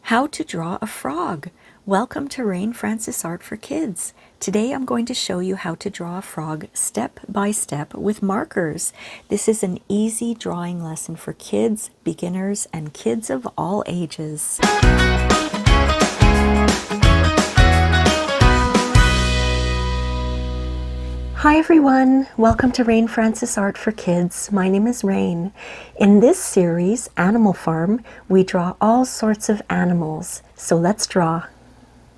How to draw a frog. Welcome to Rain Francis Art for Kids. Today I'm going to show you how to draw a frog step by step with markers. This is an easy drawing lesson for kids, beginners, and kids of all ages. Hi everyone, welcome to Rain Francis Art for Kids. My name is Rain. In this series, Animal Farm, we draw all sorts of animals. So let's draw.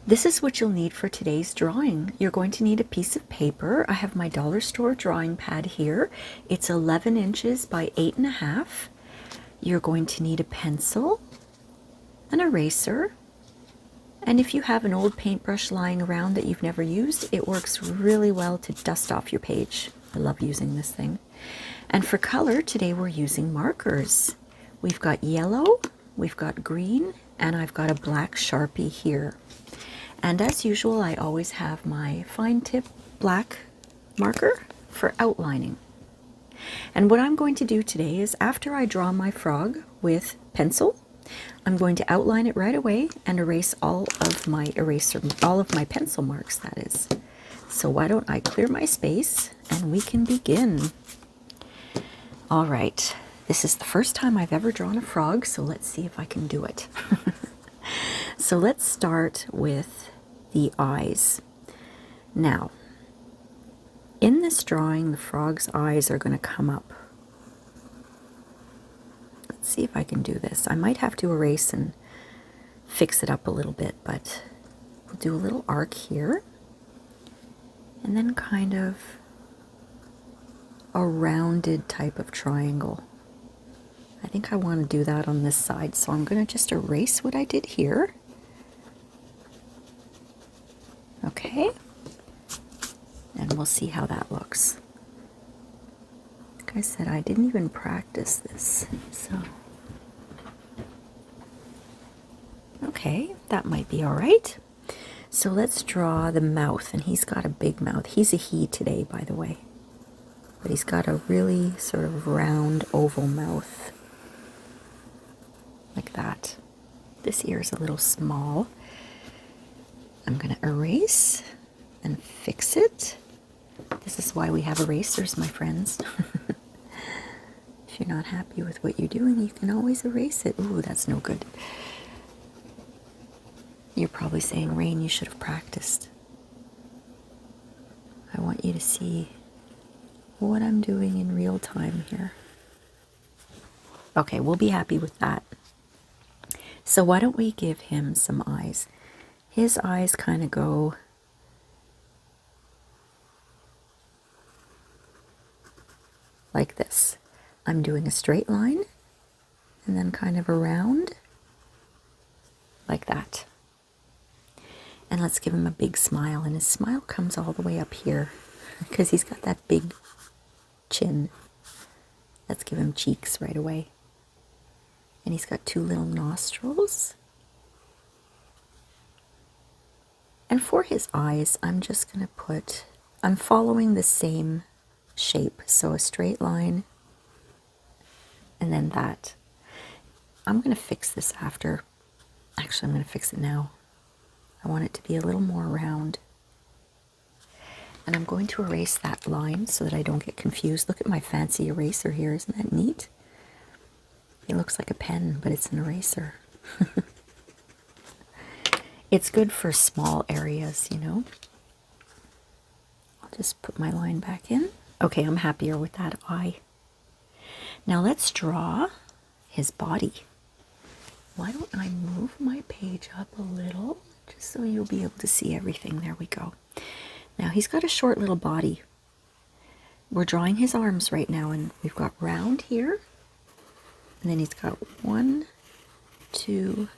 This is what you'll need for today's drawing. You're going to need a piece of paper. I have my dollar store drawing pad here. It's 11 inches by 8.5. You're going to need a pencil, an eraser, and if you have an old paintbrush lying around that you've never used, it works really well to dust off your page. I love using this thing. And for color, today we're using markers. We've got yellow, we've got green, and I've got a black Sharpie here. And as usual, I always have my fine tip black marker for outlining. And what I'm going to do today is after I draw my frog with pencil, I'm going to outline it right away and erase all of my pencil marks, that is. So why don't I clear my space and we can begin. All right, this is the first time I've ever drawn a frog, so let's see if I can do it. So let's start with the eyes. Now, in this drawing, the frog's eyes are going to come up. Let's see if I can do this. I might have to erase and fix it up a little bit, but we'll do a little arc here and then kind of a rounded type of triangle. I think I want to do that on this side, so I'm going to just erase what I did here. Okay, and we'll see how that looks. Like I said, I didn't even practice this, so okay, that might be all right. So let's draw the mouth, and he's got a big mouth. He's a he today, by the way, but he's got a really sort of round oval mouth like that. This ear is a little small. I'm going to erase and fix it. This is why we have erasers, my friends. If you're not happy with what you're doing, you can always erase it. Ooh, that's no good. You're probably saying, Rain, you should have practiced. I want you to see what I'm doing in real time here. Okay, we'll be happy with that. So why don't we give him some eyes? His eyes kind of go like this. I'm doing a straight line and then kind of around like that. And let's give him a big smile, and his smile comes all the way up here because he's got that big chin. Let's give him cheeks right away. And he's got two little nostrils. And for his eyes, I'm just going to I'm following the same shape. So a straight line and then that. I'm going to fix this after. Actually, I'm going to fix it now. I want it to be a little more round. And I'm going to erase that line so that I don't get confused. Look at my fancy eraser here. Isn't that neat? It looks like a pen, but it's an eraser. It's good for small areas, you know. I'll just put my line back in. Okay, I'm happier with that eye. Now let's draw his body. Why don't I move my page up a little, just so you'll be able to see everything. There we go. Now he's got a short little body. We're drawing his arms right now, and we've got round here, and then he's got 1, 2,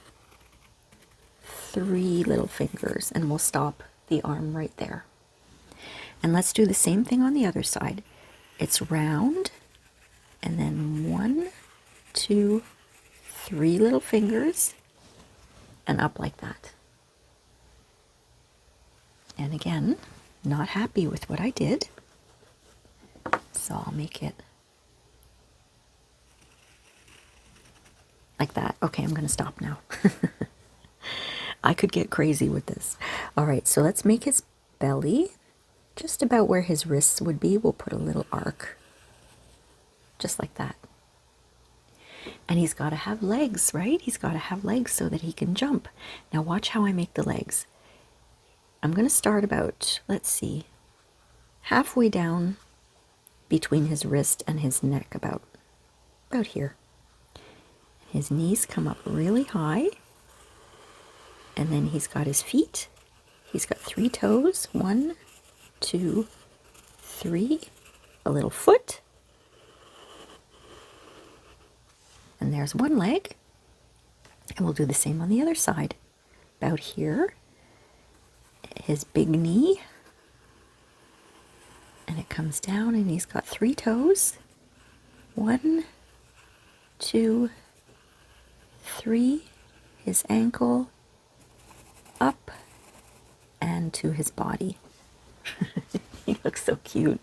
3 little fingers, and we'll stop the arm right there. And let's do the same thing on the other side. It's round, and then 1, 2, 3 little fingers, and up like that. And again, not happy with what I did, so I'll make it like that. Okay, I'm going to stop now. I could get crazy with this. All right, so let's make his belly just about where his wrists would be. We'll put a little arc, just like that. And he's got to have legs, right? He's got to have legs so that he can jump. Now watch how I make the legs. I'm going to start about, let's see, halfway down between his wrist and his neck, about here. His knees come up really high. And then he's got his feet. He's got 3 toes. 1, 2, 3. A little foot. And there's one leg. And we'll do the same on the other side. About here. His big knee. And it comes down and he's got 3 toes. 1, 2, 3. His ankle. Up and to his body. He looks so cute.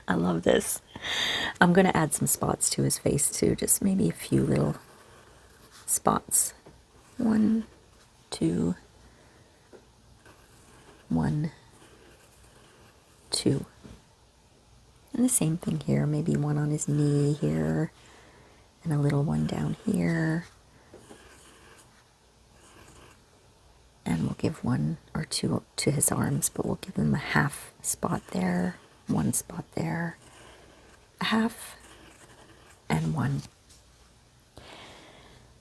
I love this. I'm going to add some spots to his face too, just maybe a few little spots. 1, 2, 1, 2. And the same thing here, maybe one on his knee here, and a little one down here. And we'll give 1 or 2 to his arms, but we'll give him a half spot there, 1 spot there, a half, and 1.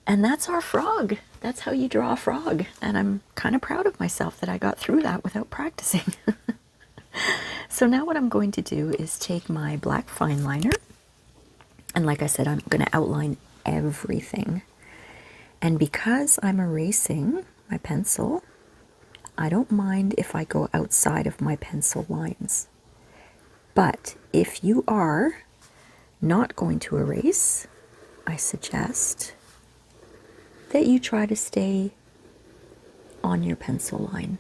And that's our frog. That's how you draw a frog. And I'm kind of proud of myself that I got through that without practicing. So now what I'm going to do is take my black fine liner. And like I said, I'm going to outline everything. And because I'm erasing my pencil, I don't mind if I go outside of my pencil lines. But if you are not going to erase, I suggest that you try to stay on your pencil line.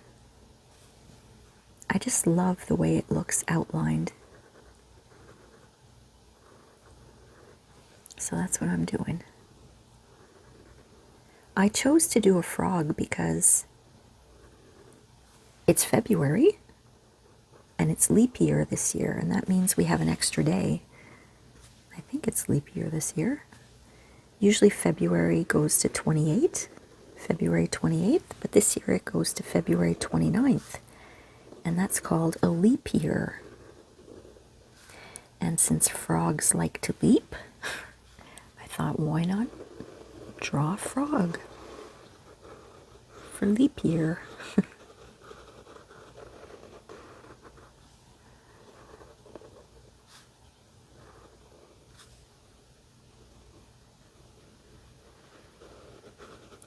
I just love the way it looks outlined. So that's what I'm doing. I chose to do a frog because it's February and it's leap year this year, and that means we have an extra day. I think it's leap year this year. Usually February goes to 28, February 28th, but this year it goes to February 29th, and that's called a leap year. And since frogs like to leap, I thought, why not draw a frog for leap year?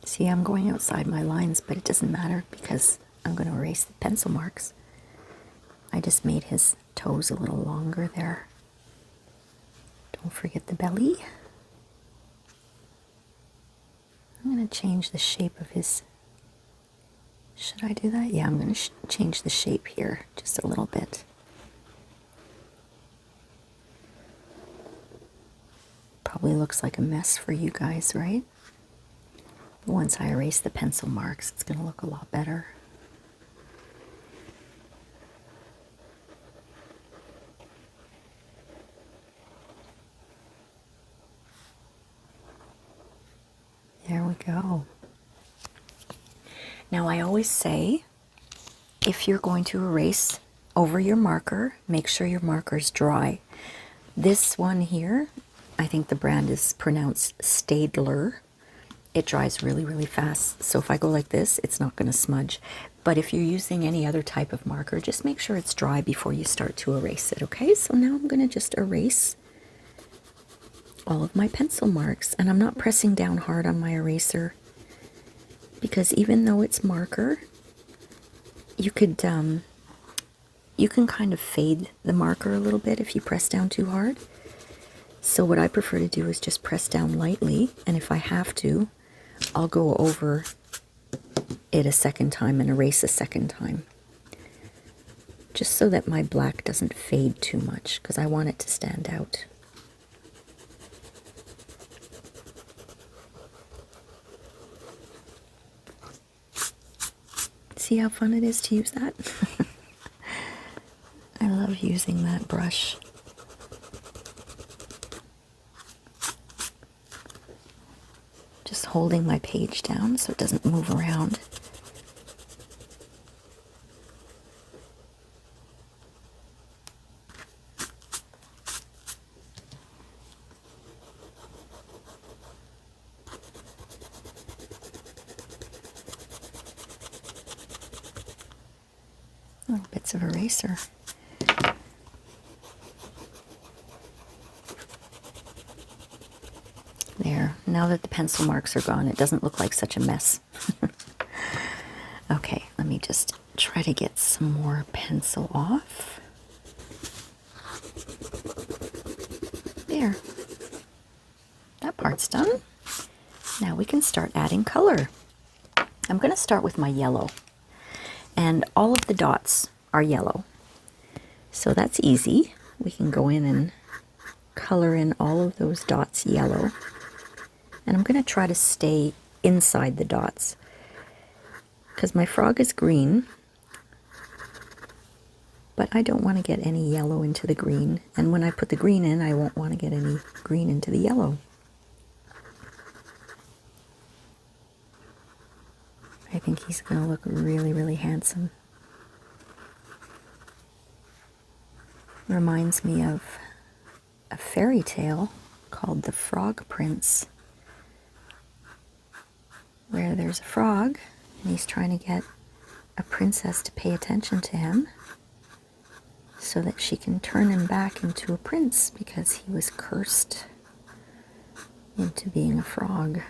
See, I'm going outside my lines, but it doesn't matter because I'm going to erase the pencil marks. I just made his toes a little longer there. Don't forget the belly. I'm going to change the shape of his... Should I do that? Yeah, I'm going to change the shape here just a little bit. Probably looks like a mess for you guys, right? Once I erase the pencil marks, it's going to look a lot better. There we go. Now I always say, if you're going to erase over your marker, make sure your marker's dry. This one here, I think the brand is pronounced Staedtler. It dries really, really fast. So if I go like this, it's not going to smudge. But if you're using any other type of marker, just make sure it's dry before you start to erase it, okay? So now I'm going to just erase all of my pencil marks. And I'm not pressing down hard on my eraser because even though it's marker, you could, you can kind of fade the marker a little bit if you press down too hard. So what I prefer to do is just press down lightly, and if I have to, I'll go over it a second time and erase a second time. Just so that my black doesn't fade too much, because I want it to stand out. See how fun it is to use that? I love using that brush. Just holding my page down so it doesn't move around. Little bits of eraser. There, now that the pencil marks are gone, it doesn't look like such a mess. Okay, let me just try to get some more pencil off. There. That part's done. Now we can start adding color. I'm going to start with my yellow. And all of the dots are yellow. So that's easy. We can go in and color in all of those dots yellow. And I'm going to try to stay inside the dots, because my frog is green, but I don't want to get any yellow into the green. And when I put the green in, I won't want to get any green into the yellow. I think he's going to look really, really handsome. Reminds me of a fairy tale called The Frog Prince, where there's a frog and he's trying to get a princess to pay attention to him so that she can turn him back into a prince, because he was cursed into being a frog.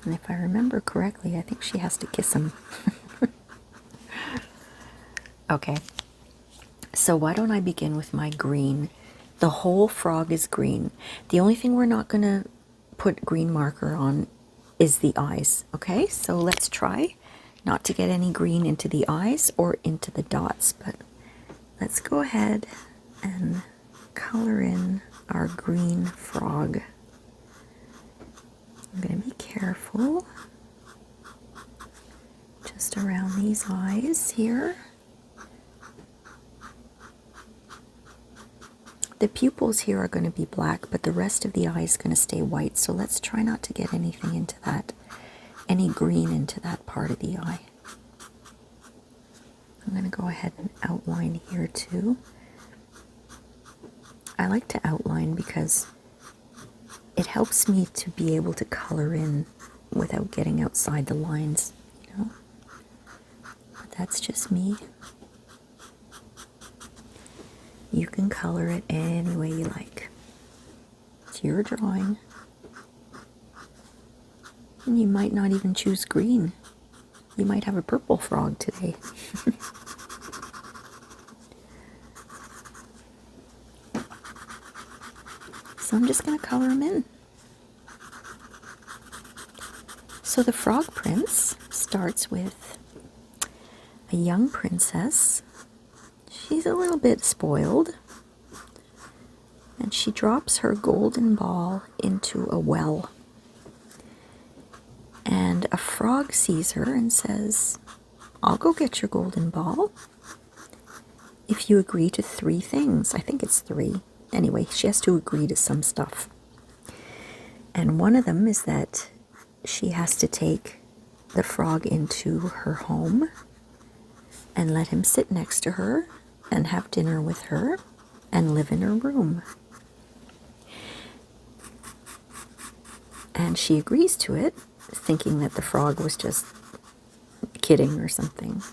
And if I remember correctly, I think she has to kiss him. Okay, so why don't I begin with my green? The whole frog is green. The only thing we're not going to put green marker on is the eyes. Okay, so let's try not to get any green into the eyes or into the dots, but let's go ahead and color in our green frog. I'm going to be careful just around these eyes here. The pupils here are going to be black, but the rest of the eye is going to stay white. So let's try not to get anything into that, any green into that part of the eye. I'm going to go ahead and outline here too. I like to outline because it helps me to be able to color in without getting outside the lines, you know. But that's just me. You can color it any way you like. It's your drawing. And you might not even choose green. You might have a purple frog today. So I'm just going to color them in. So the Frog Prince starts with a young princess. She's a little bit spoiled, and she drops her golden ball into a well. And a frog sees her and says, "I'll go get your golden ball if you agree to 3 things." I think it's 3. Anyway, she has to agree to some stuff. And one of them is that she has to take the frog into her home and let him sit next to her and have dinner with her and live in her room. And she agrees to it, thinking that the frog was just kidding or something.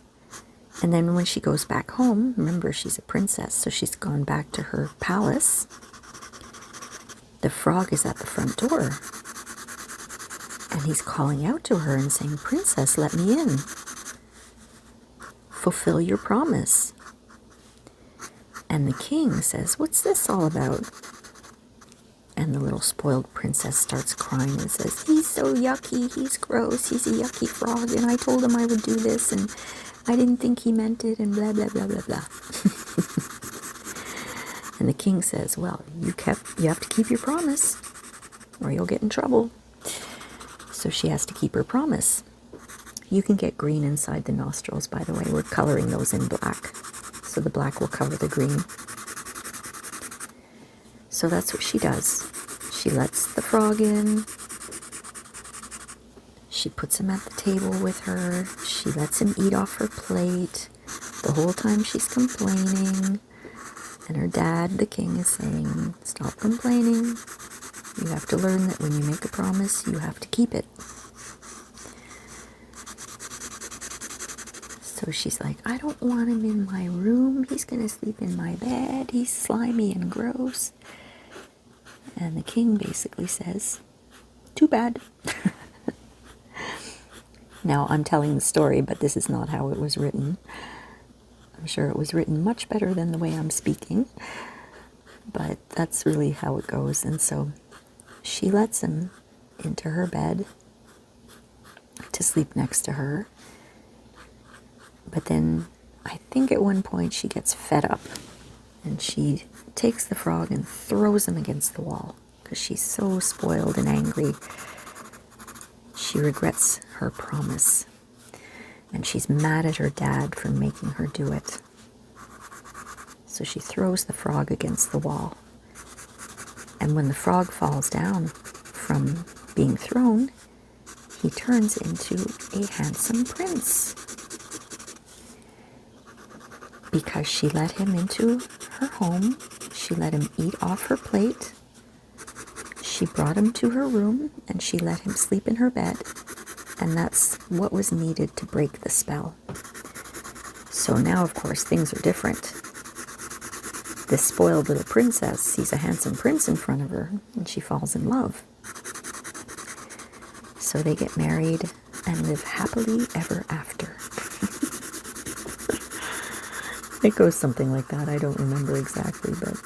And then when she goes back home, remember she's a princess, so she's gone back to her palace. The frog is at the front door. And he's calling out to her and saying, "Princess, let me in. Fulfill your promise." And the king says, "What's this all about?" And the little spoiled princess starts crying and says, "He's so yucky, he's gross, he's a yucky frog, and I told him I would do this, and I didn't think he meant it, and blah, blah, blah, blah, blah." And the king says, "Well, you have to keep your promise, or you'll get in trouble." So she has to keep her promise. You can get green inside the nostrils, by the way. We're coloring those in black. So the black will cover the green. So that's what she does. She lets the frog in. She puts him at the table with her. She lets him eat off her plate. The whole time she's complaining. And her dad, the king, is saying, stop complaining. You have to learn that when you make a promise, you have to keep it. So she's like, I don't want him in my room. He's going to sleep in my bed. He's slimy and gross. And the king basically says, too bad. Now, I'm telling the story, but this is not how it was written. I'm sure it was written much better than the way I'm speaking. But that's really how it goes. And so she lets him into her bed to sleep next to her. But then I think at one point she gets fed up. And she takes the frog and throws him against the wall. Because she's so spoiled and angry. She regrets her promise. And she's mad at her dad for making her do it. So she throws the frog against the wall. And when the frog falls down from being thrown, he turns into a handsome prince. Because she let him into her home, she let him eat off her plate, she brought him to her room, and she let him sleep in her bed, and that's what was needed to break the spell. So now, of course, things are different. This spoiled little princess sees a handsome prince in front of her, and she falls in love. So they get married and live happily ever after. It goes something like that. I don't remember exactly, but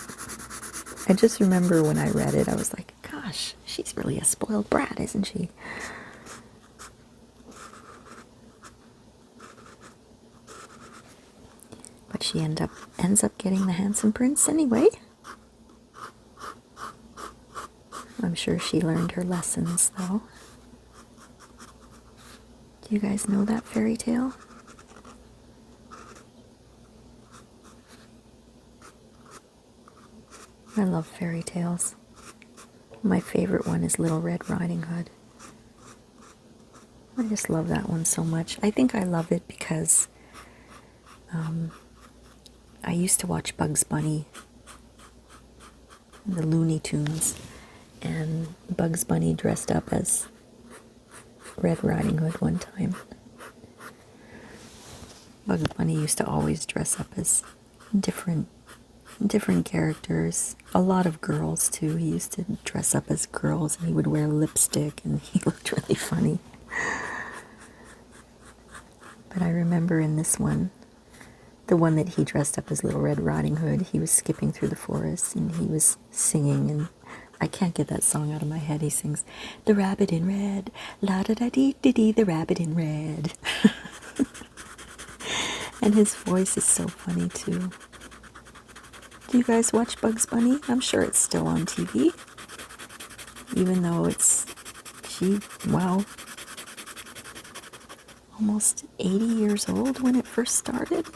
I just remember when I read it, I was like, gosh, she's really a spoiled brat, isn't she? But she ends up getting the handsome prince anyway. I'm sure she learned her lessons, though. Do you guys know that fairy tale? I love fairy tales. My favorite one is Little Red Riding Hood. I just love that one so much. I think I love it because I used to watch Bugs Bunny, the Looney Tunes, and Bugs Bunny dressed up as Red Riding Hood one time. Bugs Bunny used to always dress up as different characters. A lot of girls too. He used to dress up as girls and he would wear lipstick and he looked really funny. But I remember in this one, the one that he dressed up as Little Red Riding Hood, he was skipping through the forest and he was singing, and I can't get that song out of my head. He sings, "The rabbit in red, la-da-da-dee-dee-dee, the rabbit in red." And his voice is so funny too. Do you guys watch Bugs Bunny? I'm sure it's still on TV. Even though it's, wow, almost 80 years old when it first started.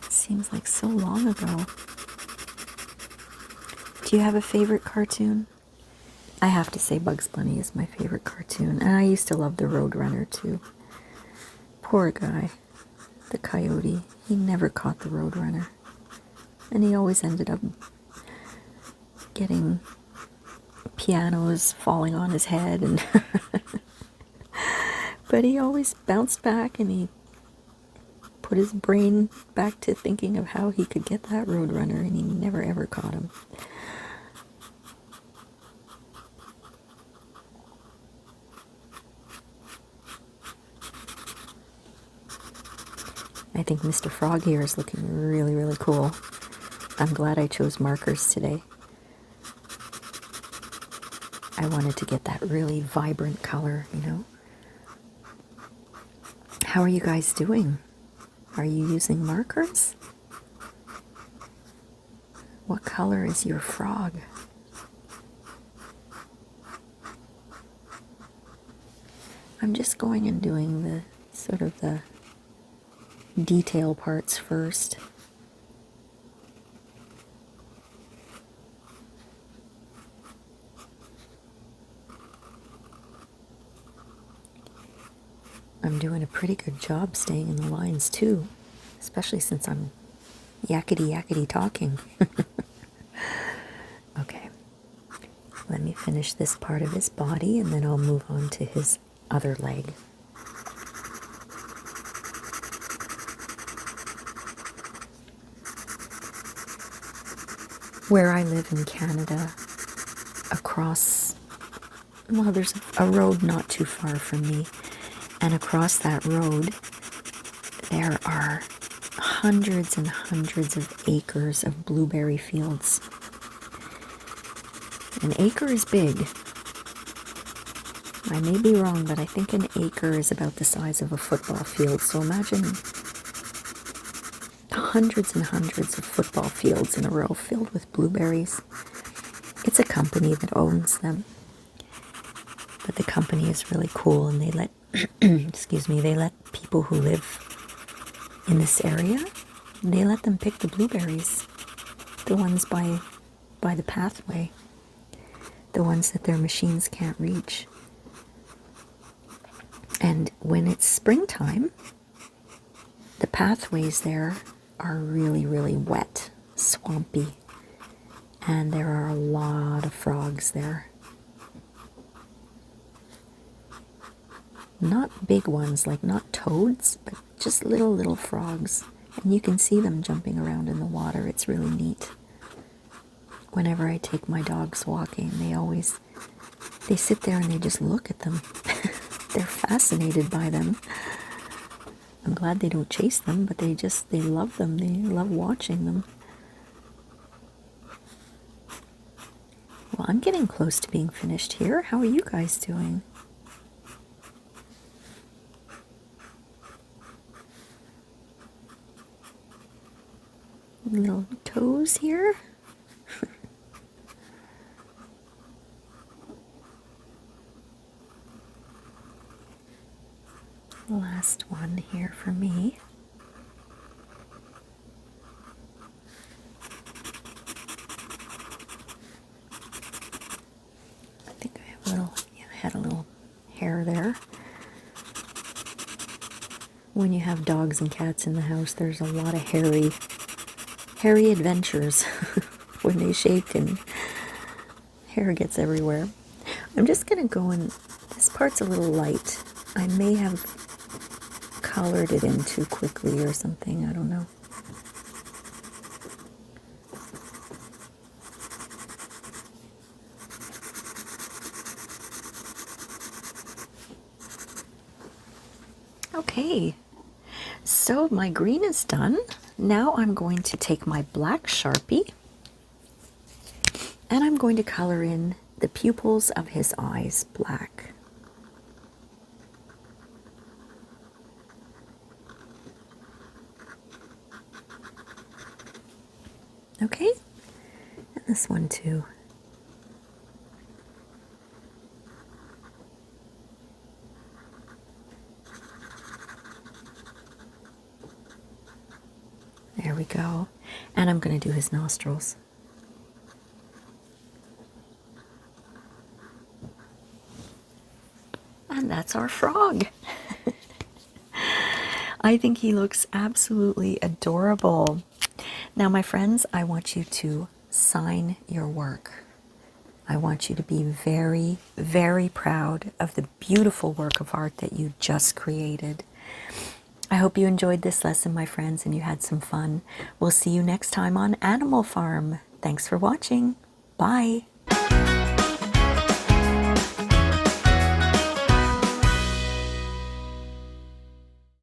It seems like so long ago. Do you have a favorite cartoon? I have to say Bugs Bunny is my favorite cartoon. And I used to love the Roadrunner too. Poor guy. The coyote. He never caught the Roadrunner. And he always ended up getting pianos falling on his head. And but he always bounced back and he put his brain back to thinking of how he could get that Roadrunner, and he never ever caught him. I think Mr. Frog here is looking really, really cool. I'm glad I chose markers today. I wanted to get that really vibrant color, you know. How are you guys doing? Are you using markers? What color is your frog? I'm just going and doing the sort of the detail parts first. I'm doing a pretty good job staying in the lines too, especially since I'm yakety talking. Okay, let me finish this part of his body and then I'll move on to his other leg. Where I live in Canada, across, well, there's a road not too far from me, and across that road there are hundreds and hundreds of acres of blueberry fields. An acre is big. I may be wrong, but I think an acre is about the size of a football field. So imagine hundreds and hundreds of football fields in a row filled with blueberries. It's a company that owns them, but the company is really cool, and they let excuse me, they let people who live in this area, they let them pick the blueberries, the ones by the pathway, the ones that their machines can't reach. And when it's springtime, the pathways there are really wet, swampy, and there are a lot of frogs there. Not big ones, like not toads, but just little frogs. And you can see them jumping around in the water. It's really neat. Whenever I take my dogs walking, they sit there and they just look at them. They're fascinated by them. I'm glad they don't chase them, but they love them. They love watching them. Well, I'm getting close to being finished here. How are you guys doing? Little toes here. Last one here for me. I think I have a little, yeah, I had a little hair there. When you have dogs and cats in the house, there's a lot of hairy adventures when they shake and hair gets everywhere. I'm just gonna go in, this part's a little light. I may have colored it in too quickly or something, I don't know. Okay, so my green is done. Now I'm going to take my black Sharpie and I'm going to color in the pupils of his eyes black. Okay, and this one too. There we go. And I'm going to do his nostrils. And that's our frog. I think he looks absolutely adorable. Now, my friends, I want you to sign your work. I want you to be very proud of the beautiful work of art that you just created. I hope you enjoyed this lesson, my friends, and you had some fun. We'll see you next time on Animal Farm. Thanks for watching. Bye.